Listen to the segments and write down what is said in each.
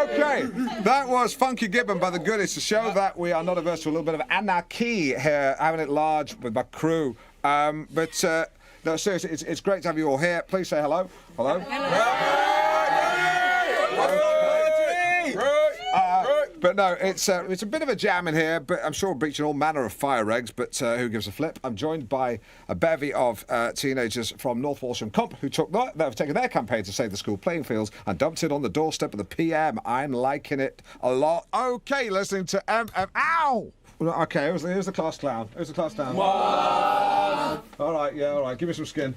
Okay, that was Funky Gibbon by The Goodies to show that we are not averse to a little bit of anarchy here, having it large with my crew. No, seriously, it's great to have you all here. Please say hello. Hello. But no, it's a bit of a jam in here, but I'm sure we're breaching all manner of fire regs, but who gives a flip? I'm joined by a bevy of teenagers from North Walsham Comp who have taken their campaign to save the school playing fields and dumped it on the doorstep of the PM. I'm liking it a lot. Okay, listening to Ow! Okay, here's the class clown. Who's the class clown? What? All right, give me some skin.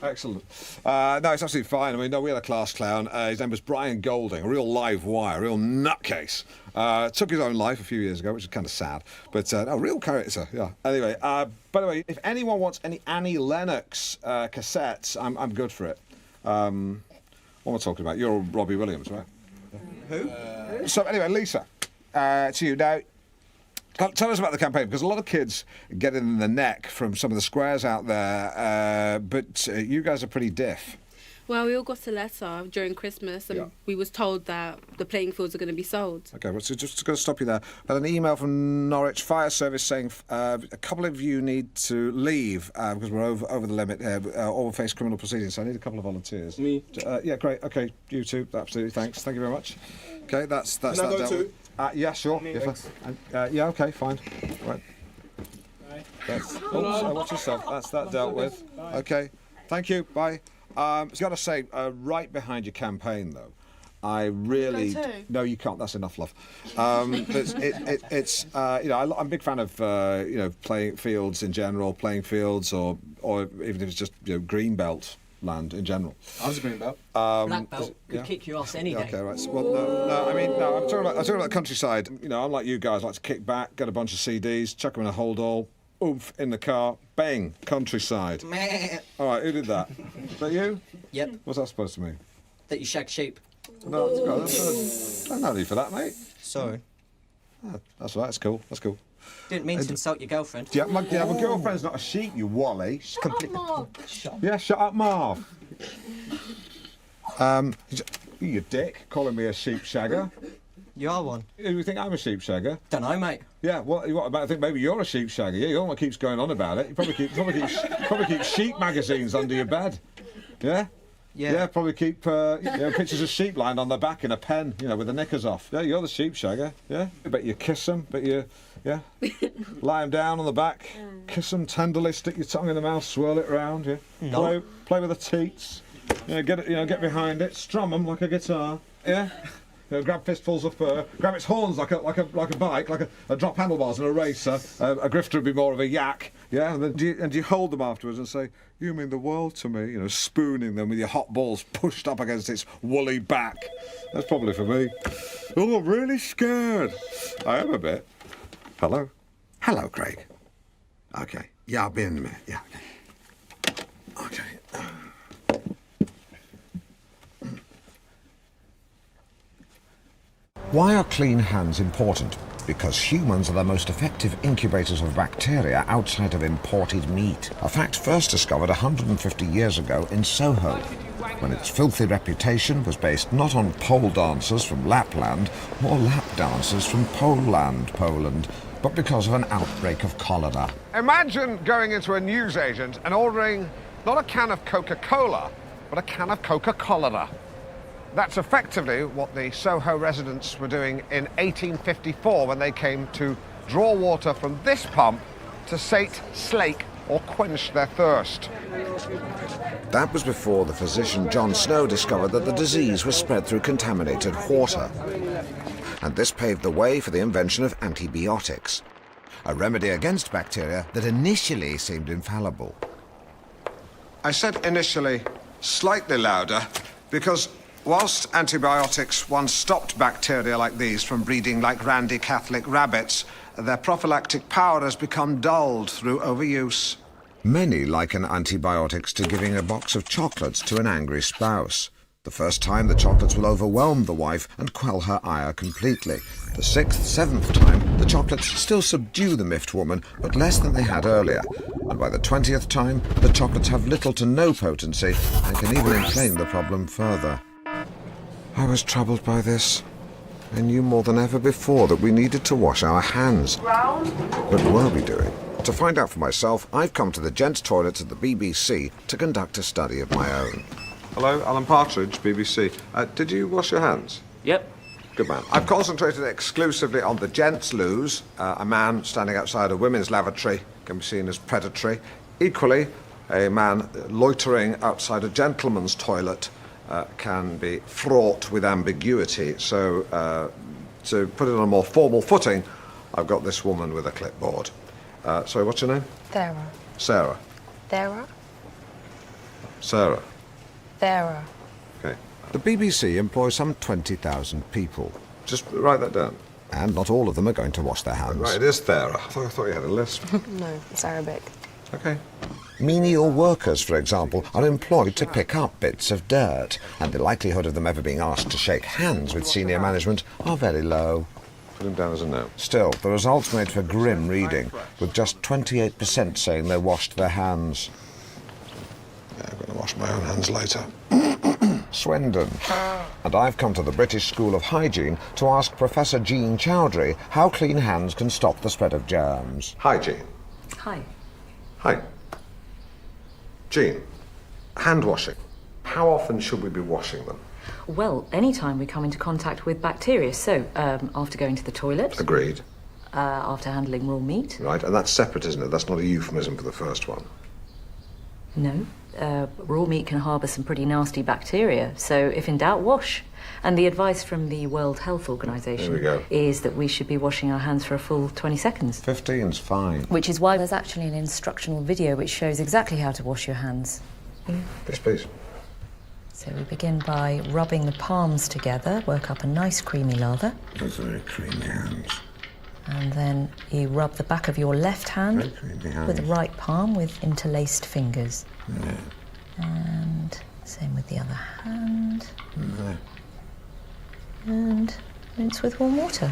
Excellent. No, it's absolutely fine. I mean, no, we had a class clown. His name was Brian Golding, a real live wire, a real nutcase. Took his own life a few years ago, which is kind of sad. But, a real character, yeah. Anyway, by the way, if anyone wants any Annie Lennox cassettes, I'm good for it. What am I talking about? You're Robbie Williams, right? Who? So, anyway, Lisa, to you now. Tell us about the campaign, because a lot of kids get in the neck from some of the squares out there, but you guys are pretty diff. Well, we all got a letter during Christmas and we was told that the playing fields are going to be sold. OK, well, so just going to stop you there. I had an email from Norwich Fire Service saying a couple of you need to leave because we're over the limit here, or face criminal proceedings, so I need a couple of volunteers. Me? Yeah, great. OK, you too. Absolutely, thanks. Thank you very much. OK, that's Can that. I go too? Yeah, sure. Yeah, OK, fine. Right. Watch yourself. That's that dealt with. OK, thank you. Bye. I've got to say, right behind your campaign, though, I really... No, you can't. That's enough, love. It's you know, I'm a big fan of, you know, playing fields in general, playing fields, or even if it's just, you know, green belt land in general. I was a green belt. Black belt could kick your ass any day. Okay, right. So, well, I mean, I'm talking about the countryside. You know, unlike you guys, like to kick back, get a bunch of CDs, chuck them in a hold all, oomph in the car, bang, countryside. All right, who did that? Is that you? Yep. What's that supposed to mean? That you shag sheep. No, there's no need for that, mate. Sorry. Oh, that's right. That's cool. That's cool. Didn't mean to insult your girlfriend. Yeah, my girlfriend's not a sheep, you wally. Shut up, Marv. Yeah, shut up, Marv. You dick, calling me a sheep shagger. You are one. You think I'm a sheep shagger? Dunno, mate. Yeah, what about? I think maybe you're a sheep shagger. Yeah, you're the one that keeps going on about it. You probably keep sheep magazines under your bed. Yeah. Yeah, probably keep you know, pictures of sheep lying on their back in a pen, you know, with the knickers off. Yeah, you're the sheep shagger. Yeah, but you kiss them, lie them down on the back, kiss them tenderly, stick your tongue in the mouth, swirl it around. Yeah, no. play with the teats. Get behind it, strum them like a guitar. Yeah. You know, grab fistfuls of fur, grab its horns like a bike, like a drop handlebars and a racer. A grifter would be more of a yak, yeah. And then do you hold them afterwards and say, "You mean the world to me," you know, spooning them with your hot balls pushed up against its woolly back. That's probably for me. Oh, I'm really scared. I am a bit. Hello, Craig. Okay, yeah, I'll be in a minute. Yeah. Okay. Why are clean hands important? Because humans are the most effective incubators of bacteria outside of imported meat. A fact first discovered 150 years ago in Soho, when its filthy reputation was based not on pole dancers from Lapland or lap dancers from Poland, but because of an outbreak of cholera. Imagine going into a newsagent and ordering not a can of Coca-Cola, but a can of Coca-Cola. That's effectively what the Soho residents were doing in 1854 when they came to draw water from this pump to sate, slake or quench their thirst. That was before the physician John Snow discovered that the disease was spread through contaminated water. And this paved the way for the invention of antibiotics, a remedy against bacteria that initially seemed infallible. I said initially slightly louder because whilst antibiotics once stopped bacteria like these from breeding like randy Catholic rabbits, their prophylactic power has become dulled through overuse. Many liken antibiotics to giving a box of chocolates to an angry spouse. The first time, the chocolates will overwhelm the wife and quell her ire completely. The sixth, seventh time, the chocolates still subdue the miffed woman, but less than they had earlier. And by the 20th time, the chocolates have little to no potency and can even inflame the problem further. I was troubled by this. I knew more than ever before that we needed to wash our hands. But were we doing? To find out for myself, I've come to the gents' toilets at the BBC to conduct a study of my own. Hello, Alan Partridge, BBC. Did you wash your hands? Yep. Good man. I've concentrated exclusively on the gents' loos. A man standing outside a women's lavatory can be seen as predatory. Equally, a man loitering outside a gentleman's toilet can be fraught with ambiguity. So, to put it on a more formal footing, I've got this woman with a clipboard. Sorry, what's your name? Thera. Sarah. Thera. Sarah. Thera. Okay. The BBC employs some 20,000 people, Just write that down. and not all of them are going to wash their hands. Right, it is Thera. I thought you had a list. No, it's Arabic. Okay. Menial workers, for example, are employed to pick up bits of dirt, and the likelihood of them ever being asked to shake hands with senior management are very low. Put him down as a no. Still, the results made for grim reading, with just 28% saying they washed their hands. Yeah, I'm going to wash my own hands later. Swindon. And I've come to the British School of Hygiene to ask Professor Jean Chowdhury how clean hands can stop the spread of germs. Hygiene. Hi. Hi. Jean, hand washing. How often should we be washing them? Well, anytime we come into contact with bacteria. So, after going to the toilet, Agreed. after handling raw meat. Right, and that's separate, isn't it? That's not a euphemism for the first one. No, raw meat can harbour some pretty nasty bacteria. So, if in doubt, wash. And the advice from the World Health Organization There we go. is that we should be washing our hands for a full 20 seconds. 15's fine. Which is why there's actually an instructional video which shows exactly how to wash your hands. Yes, please. So we begin by rubbing the palms together, work up a nice creamy lather. Those very creamy hands. And then you rub the back of your left hand Very creamy hands. with the right palm with interlaced fingers. Yeah. And same with the other hand. Yeah. And rinse with warm water.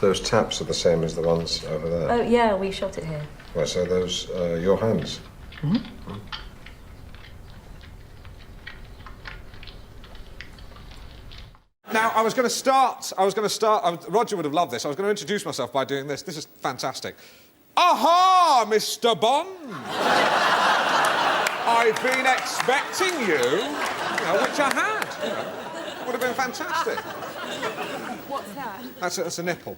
Those taps are the same as the ones over there. Oh, yeah, we shot it here. Right, so those your hands. Now, I was going to start, Roger would have loved this. I was going to introduce myself by doing this. This is fantastic. Aha, Mr. Bond! I've been expecting you, which I had. Would have been fantastic. What's that? That's a nipple.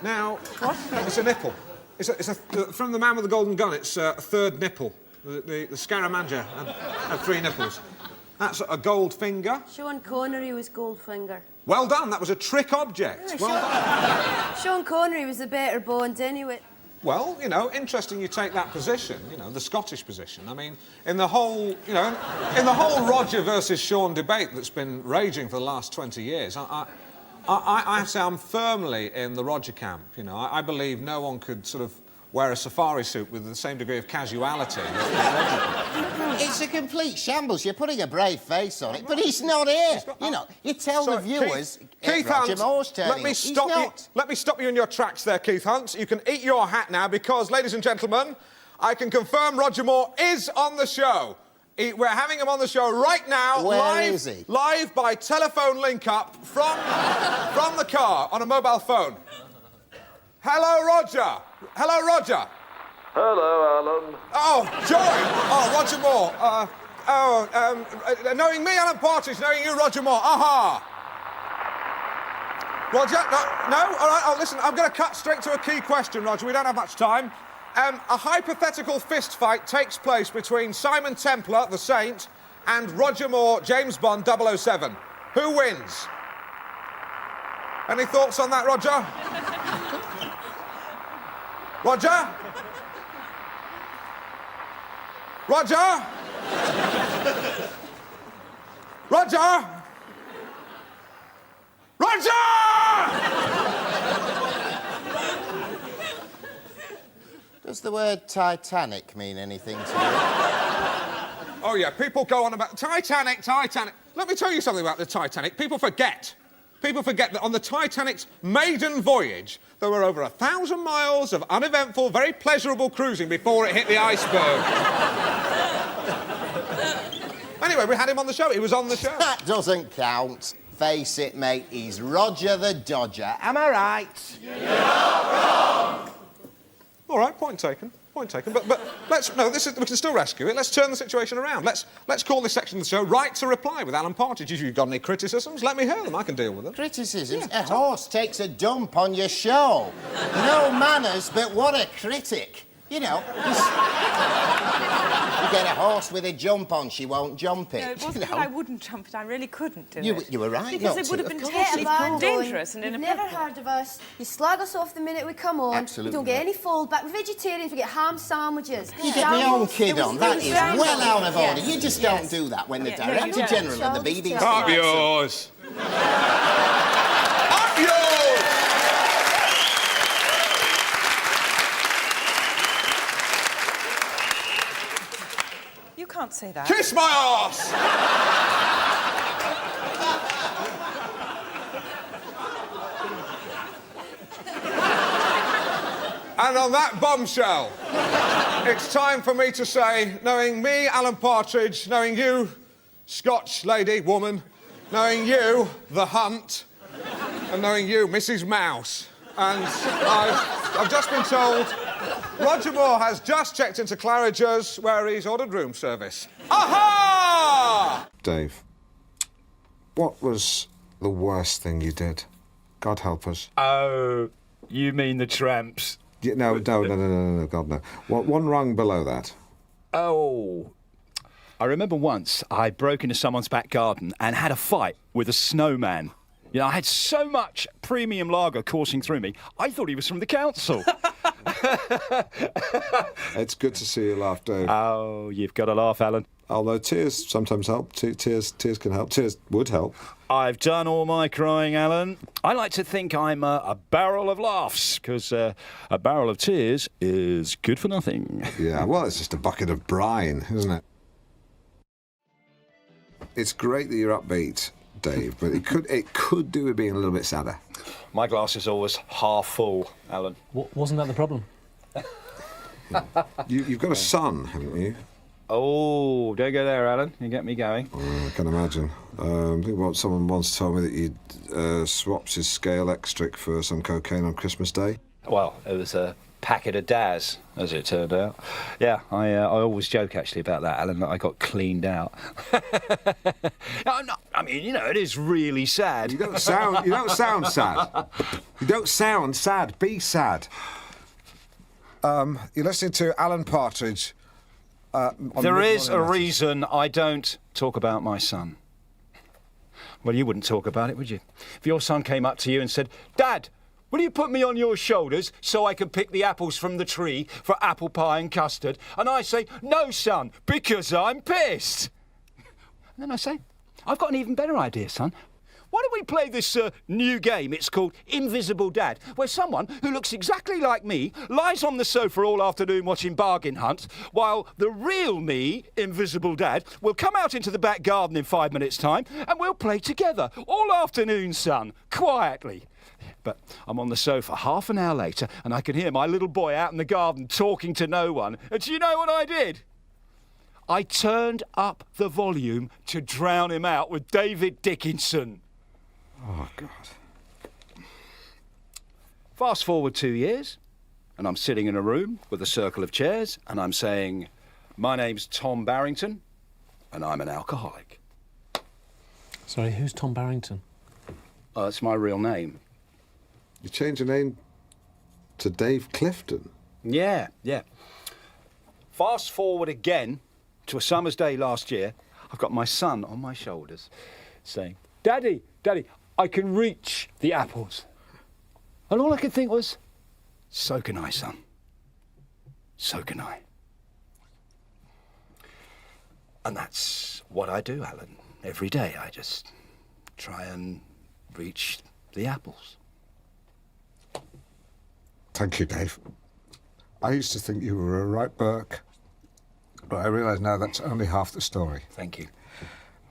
Now, what? It's a nipple. From the man with the golden gun, it's a third nipple. The Scaramanga had 3 nipples. That's a gold finger. Sean Connery was Goldfinger. Well done, that was a trick object. Well done. Sean Connery was a better Bond anyway. Well, interesting you take that position, the Scottish position. I mean, in the whole, in the whole Roger versus Sean debate that's been raging for the last 20 years, I have to say I'm firmly in the Roger camp. I believe no one could sort of wear a safari suit with the same degree of casuality. It's a complete shambles. You're putting a brave face on it, but he's not here. You tell the viewers. Keith Roger Hunt, Moore's turning let me up. stop He's you. not. Let me stop you in your tracks there, Keith Hunt. You can eat your hat now because, ladies and gentlemen, I can confirm Roger Moore is on the show. We're having him on the show right now. Where is he? Live by telephone link-up from the car on a mobile phone. Hello, Roger. Hello, Roger. Hello, Alan. Oh, joy! Oh, Roger Moore. Knowing me, Alan Partridge, knowing you, Roger Moore. Aha! Roger, no? All right, listen, I'm going to cut straight to a key question, Roger. We don't have much time. A hypothetical fist fight takes place between Simon Templar, the Saint, and Roger Moore, James Bond, 007. Who wins? Any thoughts on that, Roger? Roger? Roger? Roger? Roger! Does the word Titanic mean anything to you? Oh, yeah, people go on about Titanic. Let me tell you something about the Titanic. People forget that on the Titanic's maiden voyage, there were over 1,000 miles of uneventful, very pleasurable cruising before it hit the iceberg. Anyway, we had him on the show. He was on the show. That doesn't count. Face it, mate, he's Roger the Dodger. Am I right? All right, point taken. Point taken. But let's no. We can still rescue it. Let's turn the situation around. Let's call this section of the show "Right to Reply" with Alan Partridge. If you've got any criticisms, let me hear them. I can deal with them. Criticisms? Yeah. A horse takes a dump on your show. No manners, but what a critic. You know, you get a horse with a jump on, she won't jump it. No, it wasn't that I wouldn't jump it. I really couldn't do it. You were right because not it would to, have been of course. terribly dangerous and You've inappropriate. never heard of us. You slag us off the minute we come on. Absolutely We don't get not. any foldback. We're vegetarians. We get ham sandwiches. You get my own kid It was- on. it That was is very well nice. out of order. Yes. You just don't do that when the Yeah, no, Director you don't. General of the BBC... Up yours. Up yours. You can't say that. Kiss my arse. And on that bombshell, it's time for me to say, knowing me, Alan Partridge, knowing you, Scotch lady, woman, knowing you, The Hunt, and knowing you, Mrs. Mouse, and I've just been told Roger Moore has just checked into Claridge's where he's ordered room service. Aha! Dave, what was the worst thing you did? God help us. Oh, you mean the tramps? Yeah, no, God, no. One rung below that. Oh, I remember once I broke into someone's back garden and had a fight with a snowman. You know, I had so much premium lager coursing through me, I thought he was from the council. It's good to see you laugh, Dave. Oh, you've got to laugh, Alan. Although tears sometimes help. Tears can help. Tears would help. I've done all my crying, Alan. I like to think I'm a barrel of laughs, because a barrel of tears is good for nothing. Yeah, well, it's just a bucket of brine, isn't it? It's great that you're upbeat, Dave, but it could do with being a little bit sadder. My glass is always half full, Alan. Wasn't that the problem? You've got a son, haven't you? Oh, don't go there, Alan. You get me going. Oh, I can imagine. I think someone once told me that you'd swapped his scale extric for some cocaine on Christmas Day. Well, it was a packet of Daz, as it turned out. Yeah, I always joke, actually, about that, Alan, that I got cleaned out. I mean, you know, it is really sad. You don't sound sad. You don't sound sad. Be sad. You're listening to Alan Partridge. There is a reason I don't talk about my son. Well, you wouldn't talk about it, would you? If your son came up to you and said, "Dad, will you put me on your shoulders so I can pick the apples from the tree for apple pie and custard?" And I say, "No, son, because I'm pissed." And then I say, "I've got an even better idea, son. Why don't we play this new game? It's called Invisible Dad, where someone who looks exactly like me lies on the sofa all afternoon watching Bargain Hunt, while the real me, Invisible Dad, will come out into the back garden in 5 minutes' time, and we'll play together all afternoon, son, quietly." But I'm on the sofa half an hour later, and I can hear my little boy out in the garden talking to no one. And do you know what I did? I turned up the volume to drown him out with David Dickinson. Oh, God. Fast forward 2 years, and I'm sitting in a room with a circle of chairs, and I'm saying, "My name's Tom Barrington, and I'm an alcoholic." Sorry, who's Tom Barrington? Oh, that's my real name. You changed your name to Dave Clifton. Yeah. Fast forward again to a summer's day last year. I've got my son on my shoulders saying, Daddy, I can reach the apples." And all I could think was, "So can I, son. So can I." And that's what I do, Alan. Every day I just try and reach the apples. Thank you, Dave. I used to think you were a right Burke, but I realise now that's only half the story. Thank you.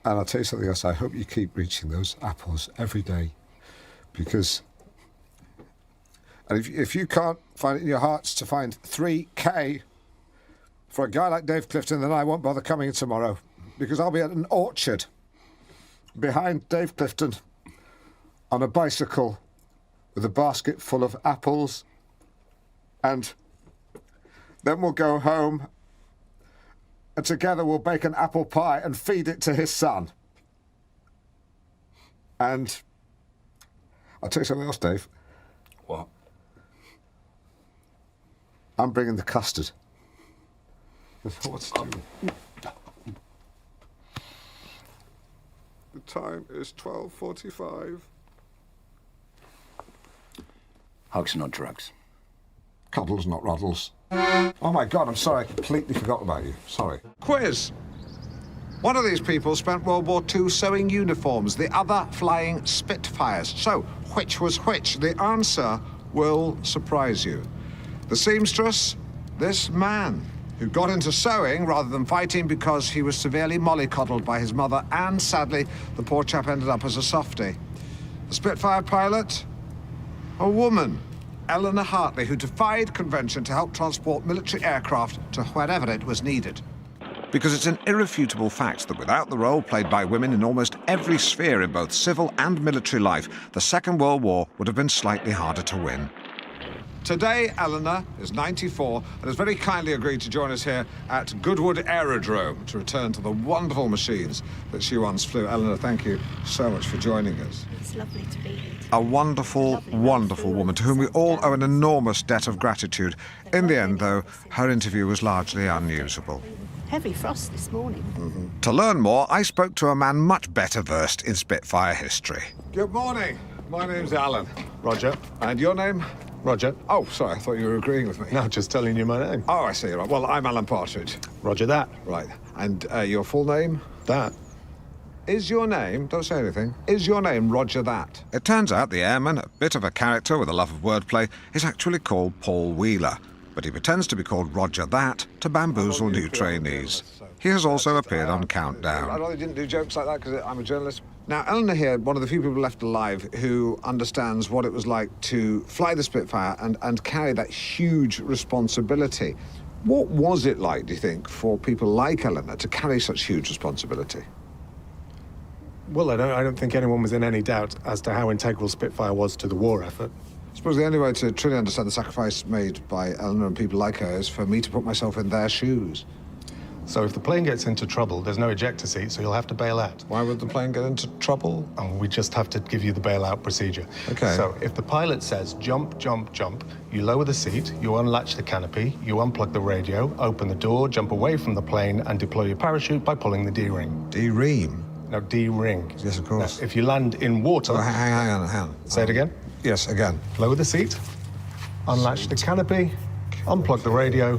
And I'll tell you something else. I hope you keep reaching those apples every day, because... And if you can't find it in your hearts to find 3K for a guy like Dave Clifton, then I won't bother coming in tomorrow. because I'll be at an orchard behind Dave Clifton on a bicycle with a basket full of apples, and then we'll go home and together we'll bake an apple pie and feed it to his son. And I'll tell you something else, Dave. What? I'm bringing the custard. What's The time is 12:45. Hugs, not drugs. Cuddles, not ruddles. Oh my God, I'm sorry, I completely forgot about you. Sorry. Quiz. One of these people spent World War II sewing uniforms, the other flying Spitfires. So, which was which? The answer will surprise you. The seamstress, this man, who got into sewing rather than fighting because he was severely mollycoddled by his mother, and sadly, the poor chap ended up as a softie. The Spitfire pilot, a woman, Eleanor Hartley, who defied convention to help transport military aircraft to wherever it was needed. Because it's an irrefutable fact that without the role played by women in almost every sphere in both civil and military life, the Second World War would have been slightly harder to win. Today, Eleanor is 94 and has very kindly agreed to join us here at Goodwood Aerodrome to return to the wonderful machines that she once flew. Eleanor, thank you so much for joining us. It's lovely to be here. A wonderful, wonderful woman to whom we all owe an enormous debt of gratitude. In the end, though, her interview was largely unusable. Heavy frost this morning. To learn more, I spoke to a man much better versed in Spitfire history. Good morning. My name's Alan. Roger. And your name? Roger. Oh, sorry, I thought you were agreeing with me. No, just telling you my name. Oh, I see. Right. Well, I'm Alan Partridge. Roger that. Right. And your full name? That. Is your name, don't say anything, is your name Roger That? It turns out the airman, a bit of a character with a love of wordplay, is actually called Paul Wheeler, but he pretends to be called Roger That to bamboozle new trainees. He has also appeared on Countdown. I really didn't do jokes like that because I'm a journalist. Now, Eleanor here, one of the few people left alive who understands what it was like to fly the Spitfire and carry that huge responsibility. What was it like, do you think, for people like Eleanor to carry such huge responsibility? Well, I don't think anyone was in any doubt as to how integral Spitfire was to the war effort. I suppose the only way to truly understand the sacrifice made by Eleanor and people like her is for me to put myself in their shoes. So if the plane gets into trouble, there's no ejector seat, so you'll have to bail out. Why would the plane get into trouble? And we just have to give you the bailout procedure. Okay. So if the pilot says jump, jump, jump, you lower the seat, you unlatch the canopy, you unplug the radio, open the door, jump away from the plane, and deploy your parachute by pulling the D-ring. D-ring? No, D-ring. Yes, of course. Now, if you land in water... Oh, hang on. Say it again? Yes, again. Lower the seat, unlatch the canopy, unplug the radio...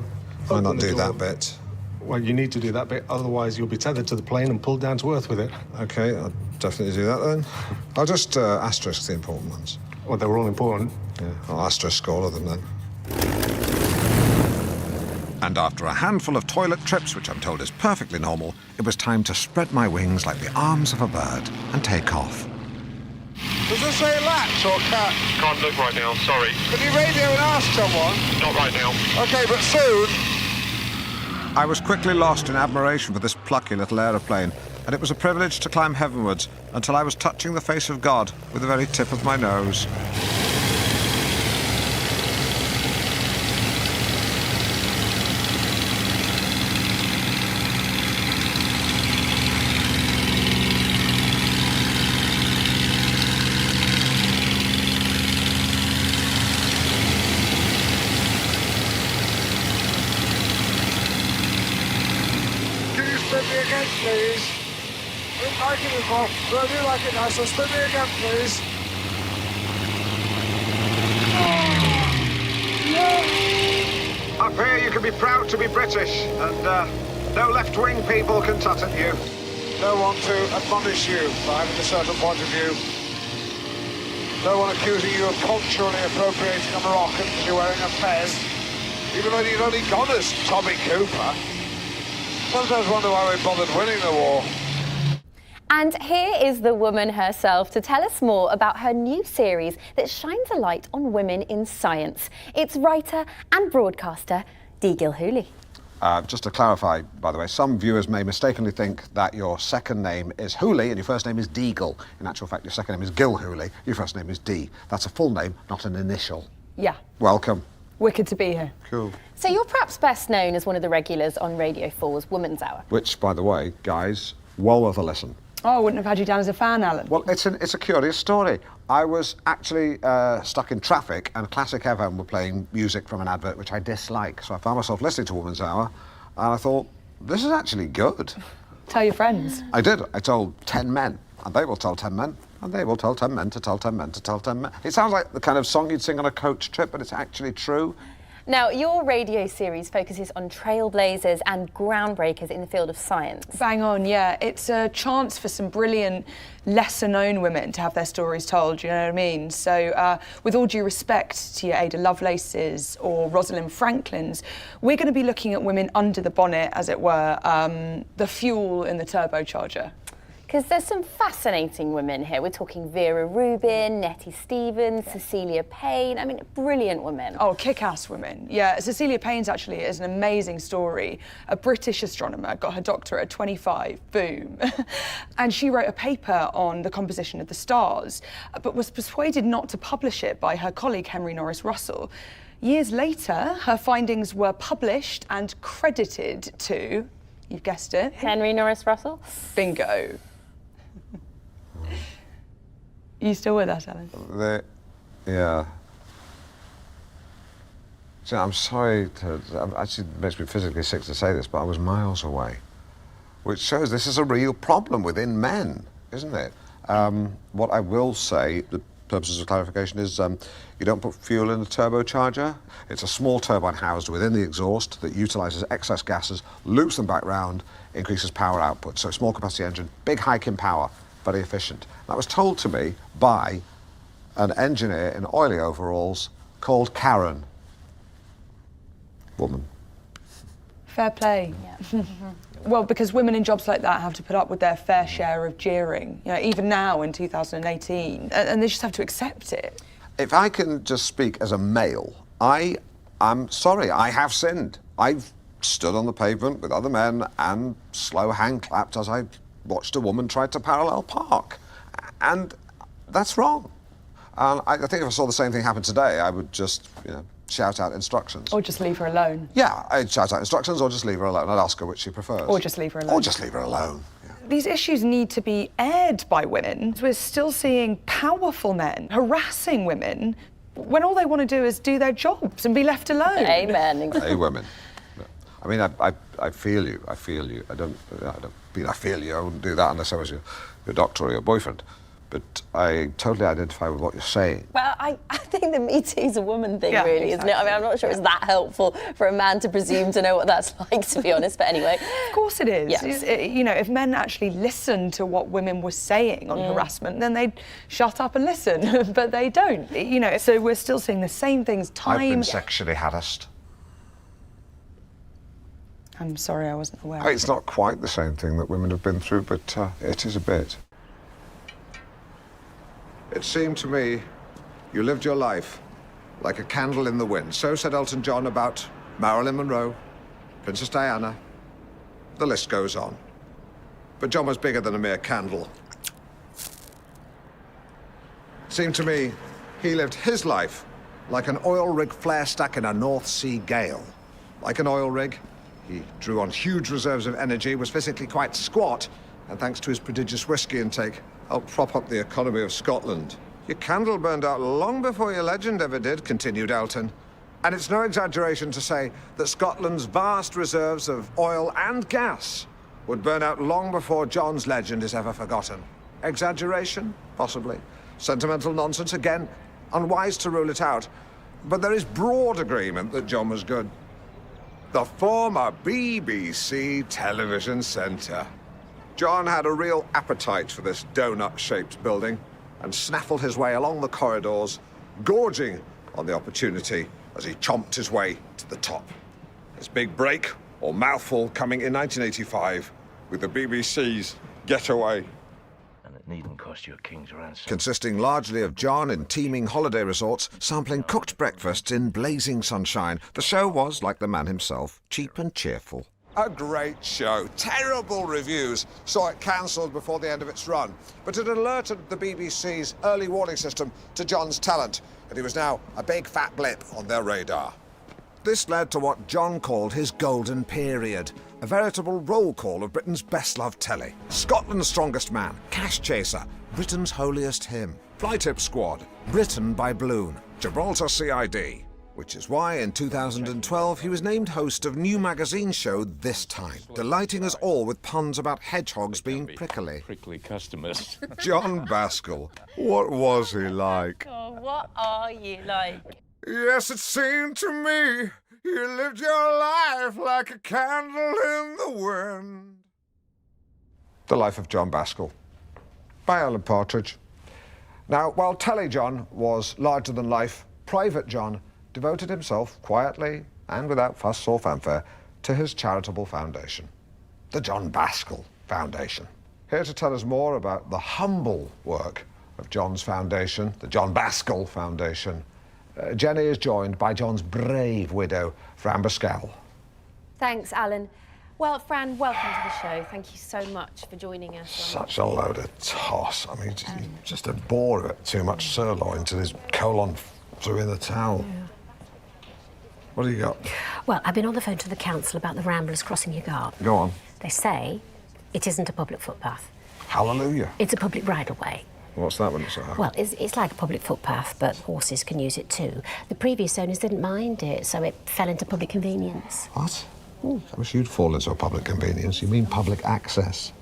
Why not do that bit? Well, you need to do that bit, otherwise you'll be tethered to the plane and pulled down to Earth with it. OK, I'll definitely do that then. I'll just asterisk the important ones. Well, they were all important. Yeah, I'll asterisk all of them then. And after a handful of toilet trips, which I'm told is perfectly normal, it was time to spread my wings like the arms of a bird and take off. Does this say latch or cat? Can't look right now, sorry. Can you radio and ask someone? Not right now. OK, but soon. I was quickly lost in admiration for this plucky little aeroplane, and it was a privilege to climb heavenwards until I was touching the face of God with the very tip of my nose. Spin me again, please. I didn't like it before, but I do like it now, so spin me again, please. Up here, you can be proud to be British, and no left-wing people can tut at you. No one to admonish you for having a certain point of view. No one accusing you of culturally appropriating a Moroccan because you're wearing a fez, even though you've only gone as Tommy Cooper. Sometimes wonder why we bothered winning the war. And here is the woman herself to tell us more about her new series that shines a light on women in science. It's writer and broadcaster Dee Gilhooly. Just to clarify, by the way, some viewers may mistakenly think that your second name is Hooley and your first name is Deagle. In actual fact, your second name is Gil Hooley, your first name is D. That's a full name, not an initial. Yeah. Welcome. Wicked to be here. Cool. So you're perhaps best known as one of the regulars on Radio 4's Woman's Hour. Which, by the way, guys, well worth a listen. Oh, I wouldn't have had you down as a fan, Alan. Well, it's a curious story. I was actually stuck in traffic and Classic FM were playing music from an advert which I dislike. So I found myself listening to Woman's Hour and I thought, this is actually good. Tell your friends. I did. I told 10 men and they will tell 10 men and they will tell 10 men to tell 10 men to tell 10 men. It sounds like the kind of song you'd sing on a coach trip, but it's actually true. Now, your radio series focuses on trailblazers and groundbreakers in the field of science. Bang on, yeah. It's a chance for some brilliant, lesser-known women to have their stories told, you know what I mean? So, with all due respect to your Ada Lovelaces or Rosalind Franklins, we're going to be looking at women under the bonnet, as it were, the fuel in the turbocharger. Because there's some fascinating women here. We're talking Vera Rubin, Nettie Stevens, Cecilia Payne. I mean, brilliant women. Oh, kick-ass women. Yeah, Cecilia Payne's actually is an amazing story. A British astronomer, got her doctorate at 25, boom. And she wrote a paper on the composition of the stars, but was persuaded not to publish it by her colleague Henry Norris Russell. Years later, her findings were published and credited to, you've guessed it, Henry Norris Russell? Bingo. You still with us, Alan? Yeah. See, I'm sorry to... Actually, it makes me physically sick to say this, but I was miles away. Which shows this is a real problem within men, isn't it? What I will say, the purposes of clarification, is you don't put fuel in the turbocharger. It's a small turbine housed within the exhaust that utilises excess gases, loops them back round, increases power output. So small capacity engine, big hike in power, very efficient. That was told to me by an engineer in oily overalls called Karen. Woman. Fair play. Yeah. Well, because women in jobs like that have to put up with their fair share of jeering, you know, even now in 2018, and they just have to accept it. If I can just speak as a male, I'm sorry, I have sinned. I've stood on the pavement with other men and slow hand clapped as I watched a woman try to parallel park. And that's wrong. And I think if I saw the same thing happen today, I would just, you know, shout out instructions. Or just leave her alone. Yeah, I'd shout out instructions or just leave her alone. I'd ask her which she prefers. Or just leave her alone. Or just leave her alone. Yeah. These issues need to be aired by women. We're still seeing powerful men harassing women when all they want to do is do their jobs and be left alone. Amen. Hey, women. I mean, I feel you. I feel you. I don't mean I feel you. I wouldn't do that unless I was your doctor or your boyfriend. But I totally identify with what you're saying. Well, I think the Me Too's a woman thing, Yeah, really, isn't it? I mean, I'm not sure it's that helpful for a man to presume to know what that's like, to be honest, but anyway. Of course it is. Yes. You know, if men actually listened to what women were saying on harassment, then they'd shut up and listen, but they don't. You know, so we're still seeing the same things time... I've been sexually harassed. I'm sorry, I wasn't aware. It's not quite the same thing that women have been through, but it is a bit. It seemed to me you lived your life like a candle in the wind. So said Elton John about Marilyn Monroe, Princess Diana. The list goes on. But John was bigger than a mere candle. It seemed to me he lived his life like an oil rig flare stuck in a North Sea gale. Like an oil rig, he drew on huge reserves of energy, was physically quite squat, and thanks to his prodigious whiskey intake, helped prop up the economy of Scotland. Your candle burned out long before your legend ever did, continued Elton. And it's no exaggeration to say that Scotland's vast reserves of oil and gas would burn out long before John's legend is ever forgotten. Exaggeration? Possibly. Sentimental nonsense? Again, unwise to rule it out. But there is broad agreement that John was good. The former BBC television centre. John had a real appetite for this donut-shaped building and snaffled his way along the corridors, gorging on the opportunity as he chomped his way to the top. His big break, or mouthful, coming in 1985 with the BBC's Getaway. Needn't cost you a king's ransom. Consisting largely of John in teeming holiday resorts, sampling cooked breakfasts in blazing sunshine, the show was, like the man himself, cheap and cheerful. A great show. Terrible reviews saw it cancelled before the end of its run. But it alerted the BBC's early warning system to John's talent, and he was now a big fat blip on their radar. This led to what John called his golden period, a veritable roll call of Britain's best-loved telly. Scotland's Strongest Man, Cash Chaser, Britain's Holiest Hymn, Fly Tip Squad, Britain by Bloom, Gibraltar CID. Which is why in 2012 he was named host of new magazine show This Time, delighting us all with puns about hedgehogs being prickly. Prickly customers. John Baskell, what was he like? Oh, what are you like? Yes, it seemed to me you lived your life like a candle in the wind. The Life of John Baskell, by Alan Partridge. Now, while Telly John was larger than life, Private John devoted himself quietly and without fuss or fanfare to his charitable foundation, the John Baskell Foundation. Here to tell us more about the humble work of John's foundation, the John Baskell Foundation, Jenny is joined by John's brave widow, Fran Baskell. Thanks, Alan. Well, Fran, welcome to the show. Thank you so much for joining us. Such a load of toss. I mean, just a bore of it. Too much sirloin till his colon threw in the towel. Yeah. What do you got? Well, I've been on the phone to the council about the ramblers crossing your garden. Go on. They say it isn't a public footpath. Hallelujah. It's a public right-of-way. What's that when it's a... Well, it's like a public footpath, but horses can use it too. The previous owners didn't mind it, so it fell into public convenience. What? I wish you'd fall into a public convenience. You mean public access?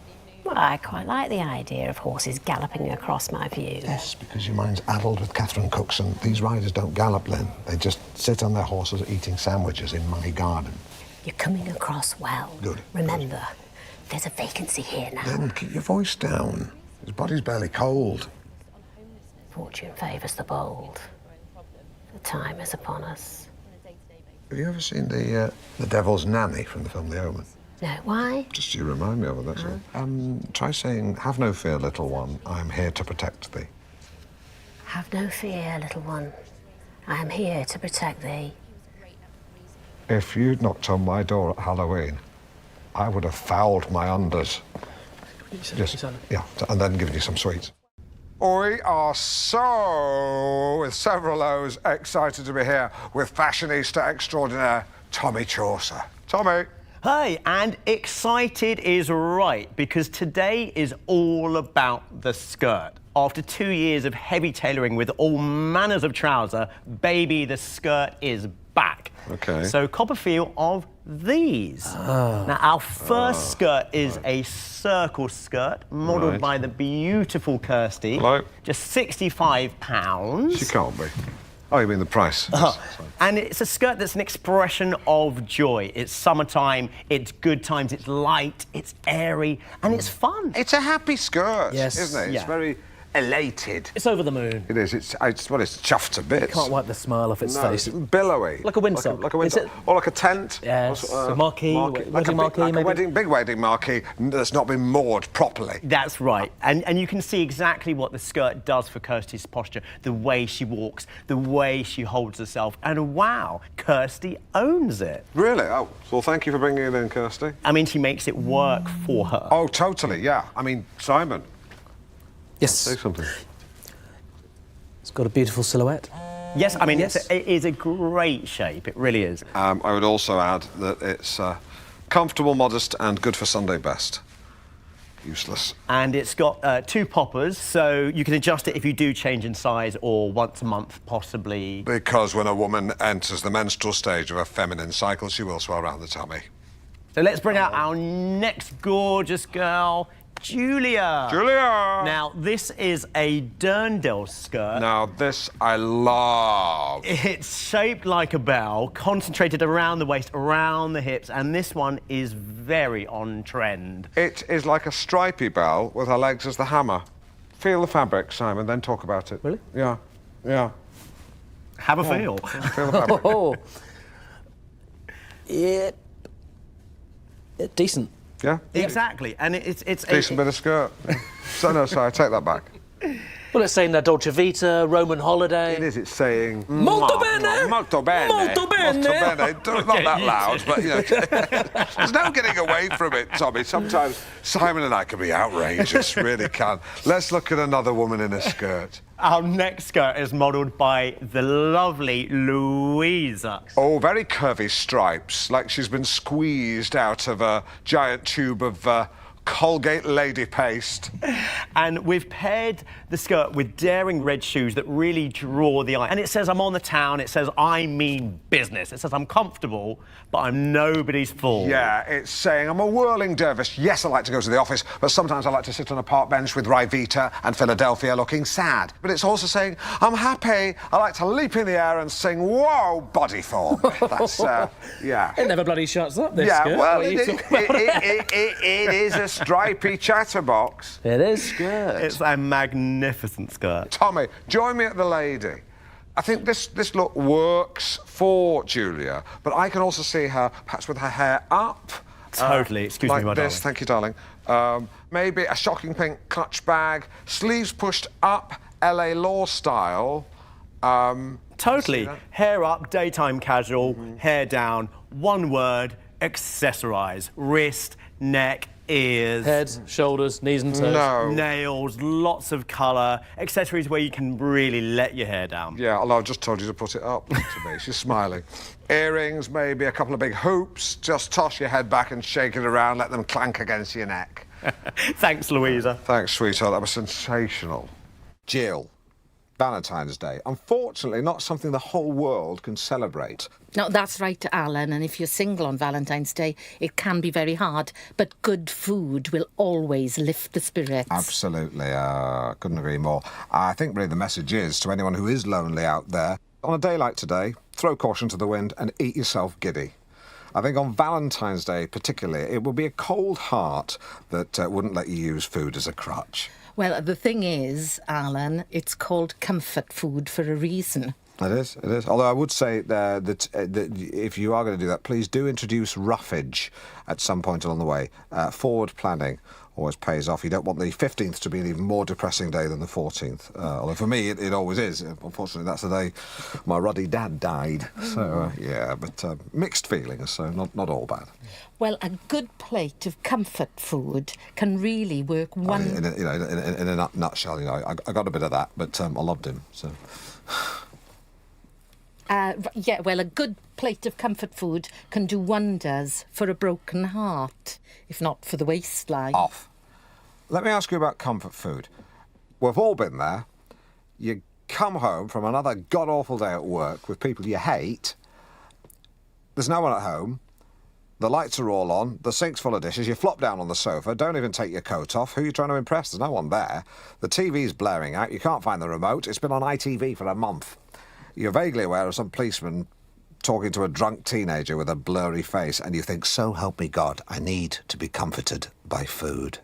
Well, I quite like the idea of horses galloping across my view. Yes, because your mind's addled with Catherine Cooks, and these riders don't gallop, Lynn. They just sit on their horses eating sandwiches in my garden. You're coming across well. Good. Remember, there's a vacancy here now. Lynn, keep your voice down. His body's barely cold. Fortune favours the bold. The time is upon us. Have you ever seen the Devil's Nanny from the film The Omen? No, why? Just you remind me of it, that's all. Try saying, "Have no fear, little one, I am here to protect thee." Have no fear, little one. I am here to protect thee. If you'd knocked on my door at Halloween, I would have fouled my unders. Just, yeah, and then given you some sweets. We are so, with several O's, excited to be here with fashionista extraordinaire Tommy Chaucer. Tommy. Hi, and excited is right, because today is all about the skirt. After 2 years of heavy tailoring with all manners of trouser, baby, the skirt is back. Okay. So cop a feel of these. Now, our first skirt is a circle skirt, modelled by the beautiful Kirsty. Hello. Just £65. She can't be. Oh, you mean the price? And it's a skirt that's an expression of joy. It's summertime, it's good times, it's light, it's airy, and it's fun. It's a happy skirt, Yes. isn't it? It's Yeah. very elated. It's over the moon. It is. It's chuffed to bits. Can't wipe the smile off its No, face. it's billowy. Like a windsock. Like a windsock. Or like a tent. Yes. Or, a marquee, wedding marquee, like maybe. a big wedding marquee that's not been moored properly. That's right. And you can see exactly what the skirt does for Kirsty's posture, the way she walks, the way she holds herself. And wow, Kirsty owns it. Really? Oh, well, thank you for bringing it in, Kirsty. I mean, she makes it work for her. Oh, totally, yeah. I mean, Simon. Yes. Say something. It's got a beautiful silhouette. Yes, I mean, it is a great shape. It really is. I would also add that it's comfortable, modest, and good for Sunday best. Useless. And it's got 2 poppers, so you can adjust it if you do change in size or once a month, possibly. Because when a woman enters the menstrual stage of a feminine cycle, she will swell round the tummy. So let's bring out our next gorgeous girl, Julia. Julia! Now, this is a Dirndl skirt. Now, this I love. It's shaped like a bell, concentrated around the waist, around the hips, and this one is very on trend. It is like a stripy bell with her legs as the hammer. Feel the fabric, Simon, then talk about it. Really? Yeah. Yeah. Have a feel. Feel the fabric. Yeah. Decent. Yeah? Exactly, and it's Decent bit of skirt. So, no, sorry, I take that back. Well, it's saying Dolce Vita, Roman holiday. It is, it's saying... Molto bene! Molto bene! Molto bene! Molto bene! Not that loud, but, you know... There's no getting away from it, Tommy. Sometimes Simon and I can be outrageous, really can. Let's look at another woman in a skirt. Our next skirt is modelled by the lovely Louisa. Oh, very curvy stripes, like she's been squeezed out of a giant tube of Colgate lady paste. And we've paired the skirt with daring red shoes that really draw the eye. And it says I'm on the town, it says I mean business. It says I'm comfortable, but I'm nobody's fool. Yeah, it's saying I'm a whirling dervish. Yes, I like to go to the office, but sometimes I like to sit on a park bench with Ryvita and Philadelphia looking sad. But it's also saying I'm happy, I like to leap in the air and sing, whoa, body form. That's, yeah. It never bloody shuts up, this yeah, skirt. well, it is a stripy chatterbox. It is skirt. It's a magnificent skirt. Tommy, join me at the lady. I think this look works for Julia, but I can also see her perhaps with her hair up. Totally. Excuse like me, my this. darling. Thank you, darling. Maybe a shocking pink clutch bag, sleeves pushed up, LA Law style. Totally. Hair up, daytime casual, hair down, one word, accessorise. Wrist, neck, ears. Head, shoulders, knees and toes. No. Nails, lots of colour, accessories where you can really let your hair down. Yeah, although I just told you to put it up to me. She's smiling. Earrings, maybe a couple of big hoops. Just toss your head back and shake it around, let them clank against your neck. Thanks, Louisa. Thanks, sweetheart. That was sensational. Jill, Valentine's Day. Unfortunately, not something the whole world can celebrate. No, that's right, Alan, and if you're single on Valentine's Day, it can be very hard, but good food will always lift the spirits. Absolutely, couldn't agree more. I think really the message is to anyone who is lonely out there, on a day like today, throw caution to the wind and eat yourself giddy. I think on Valentine's Day particularly, it would be a cold heart that wouldn't let you use food as a crutch. Well, the thing is, Alan, it's called comfort food for a reason. It is, it is. Although I would say that if you are going to do that, please do introduce roughage at some point along the way. Forward planning always pays off. You don't want the 15th to be an even more depressing day than the 14th. Although for me, it always is. Unfortunately, that's the day my ruddy dad died. So, yeah, but mixed feelings, so not all bad. Well, a good plate of comfort food can really work one... In a nutshell, you know, I got a bit of that, but I loved him, so... yeah, well, a good plate of comfort food can do wonders for a broken heart, if not for the waistline. Off. Let me ask you about comfort food. We've all been there. You come home from another god-awful day at work with people you hate. There's no one at home. The lights are all on. The sink's full of dishes. You flop down on the sofa. Don't even take your coat off. Who are you trying to impress? There's no one there. The TV's blaring out. You can't find the remote. It's been on ITV for a month. You're vaguely aware of some policeman talking to a drunk teenager with a blurry face, and you think, so help me God, I need to be comforted by food.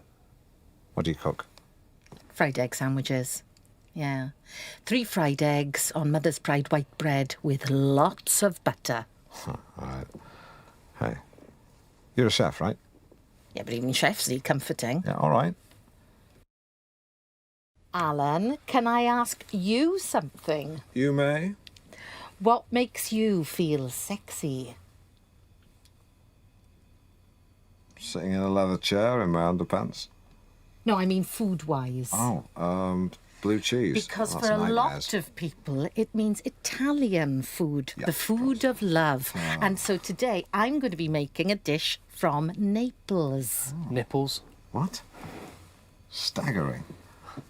What do you cook? Fried egg sandwiches. Yeah. 3 fried eggs on Mother's Pride white bread with lots of butter. Huh, all right. Hey, you're a chef, right? Yeah, but even chefs need comforting. Yeah, all right. Alan, can I ask you something? You may. What makes you feel sexy? Sitting in a leather chair in my underpants. No, I mean food-wise. Oh, blue cheese. Because Oh, for that's a nightmares. lot of people, it means Italian food, the food of love. And so today, I'm going to be making a dish from Naples. Nipples. What? Staggering.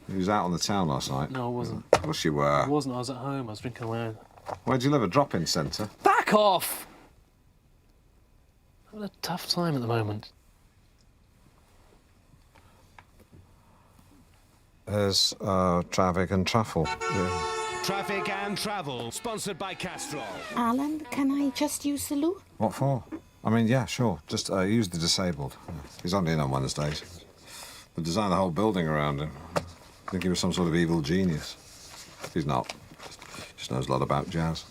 He was out on the town last night. No, I wasn't. Of course you were. I wasn't. I was at home. I was drinking alone. Where do you live? A drop-in centre? Back off! I'm having a tough time at the moment. There's traffic and truffle. Yeah. Traffic and travel, sponsored by Castrol. Alan, can I just use the loo? What for? I mean, yeah, sure. Just use the disabled. He's only in on Wednesdays. They designed the whole building around him. I think he was some sort of evil genius. He's not. Just knows a lot about jazz.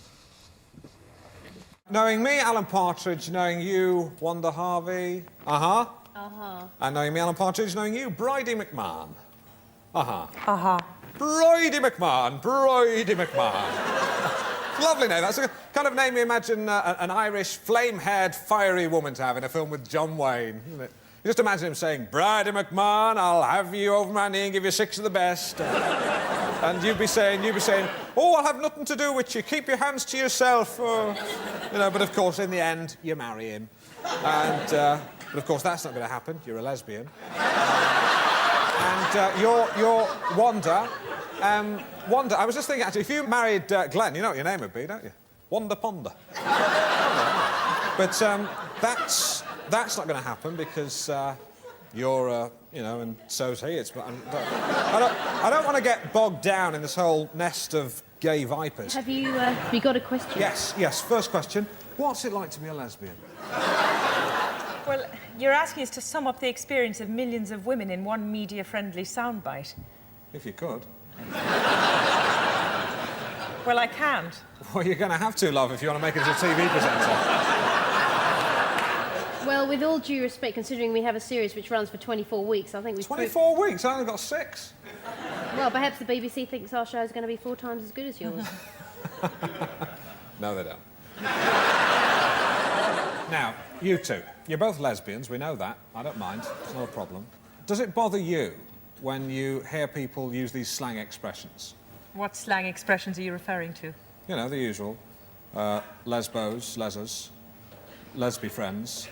Knowing me, Alan Partridge, knowing you, Wanda Harvey. Uh-huh. And knowing me, Alan Partridge, knowing you, Bridie McMahon. Bridie McMahon, Bridie McMahon. Lovely name. That's the kind of name you imagine an Irish, flame-haired, fiery woman to have in a film with John Wayne, isn't it? You just imagine him saying, Bridie McMahon, I'll have you over my knee and give you 6 of the best. And you'd be saying, oh, I'll have nothing to do with you. Keep your hands to yourself. You know, but of course, in the end, you marry him. And, but of course, that's not going to happen. You're a lesbian. And you're Wanda. Wanda, I was just thinking, actually, if you married Glenn, you know what your name would be, don't you? Wanda Ponder. But that's not going to happen because you're, you know, and so's he. I don't want to get bogged down in this whole nest of gay vipers. Have you got a question? Yes. First question. What's it like to be a lesbian? Well, you're asking us to sum up the experience of millions of women in one media-friendly soundbite. If you could. Well, I can't. Well, you're going to have to, love, if you want to make it as a TV presenter. Well, with all due respect, considering we have a series which runs for 24 weeks, I think we've... 24 weeks? I only got 6. Well, perhaps the BBC thinks our show is going to be 4 times as good as yours. No, they don't. Now, you two, you're both lesbians, we know that. I don't mind, it's not a problem. Does it bother you when you hear people use these slang expressions? What slang expressions are you referring to? You know, the usual. Lesbos, lesers, lesby friends,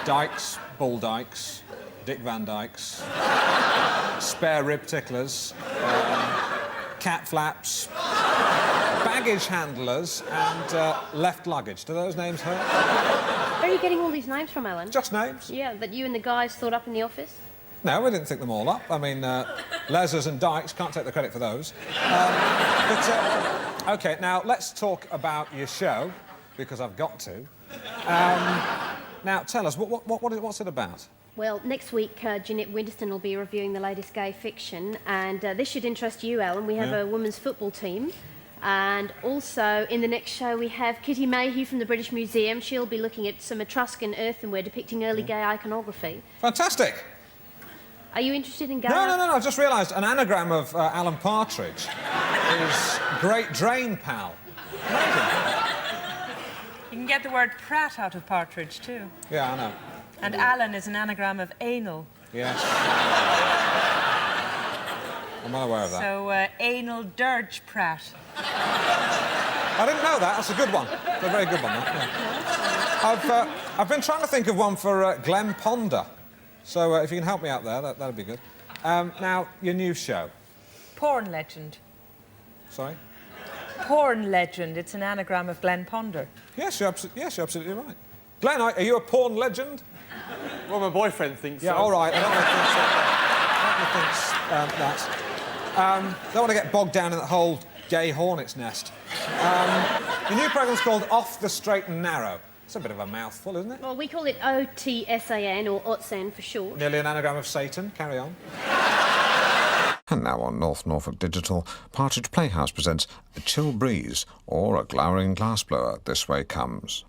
dykes, bull dykes, Dick Van Dykes, spare rib ticklers, cat flaps, baggage handlers, and left luggage. Do those names hurt? Where are you getting all these names from, Alan? Just names. Yeah, that you and the guys thought up in the office? No, we didn't think them all up. I mean, lesers and dykes, can't take the credit for those. OK, now, let's talk about your show, because I've got to. Now, tell us, what's it about? Well, next week, Jeanette Winterston will be reviewing the latest gay fiction, and this should interest you, Alan. We have a women's football team, and also in the next show we have Kitty Mayhew from the British Museum. She'll be looking at some Etruscan earthenware depicting early gay iconography. Fantastic! Are you interested in gay? No, I just realised an anagram of Alan Partridge is Great Drain Pal. You can get the word Pratt out of Partridge, too. Yeah, I know. And Alan is an anagram of anal. Yes. I'm well aware of that. So, anal dirge Pratt. I didn't know that. That's a good one. It's a very good one, that. Yeah. I've been trying to think of one for Glenn Ponder. So if you can help me out there, that'd be good. Now, your new show. Porn legend. Sorry? Porn legend. It's an anagram of Glenn Ponder. Yes, you're absolutely right. Glenn, are you a porn legend? Well, my boyfriend thinks so. Yeah, all right. I don't think that. Don't want to get bogged down in that whole gay hornet's nest. Your new programme's called Off the Straight and Narrow. It's a bit of a mouthful, isn't it? Well, we call it OTSAN, or OTSAN for short. Nearly an anagram of Satan. Carry on. And now on North Norfolk Digital, Partridge Playhouse presents A Chill Breeze or A Glowering Glassblower, This Way Comes.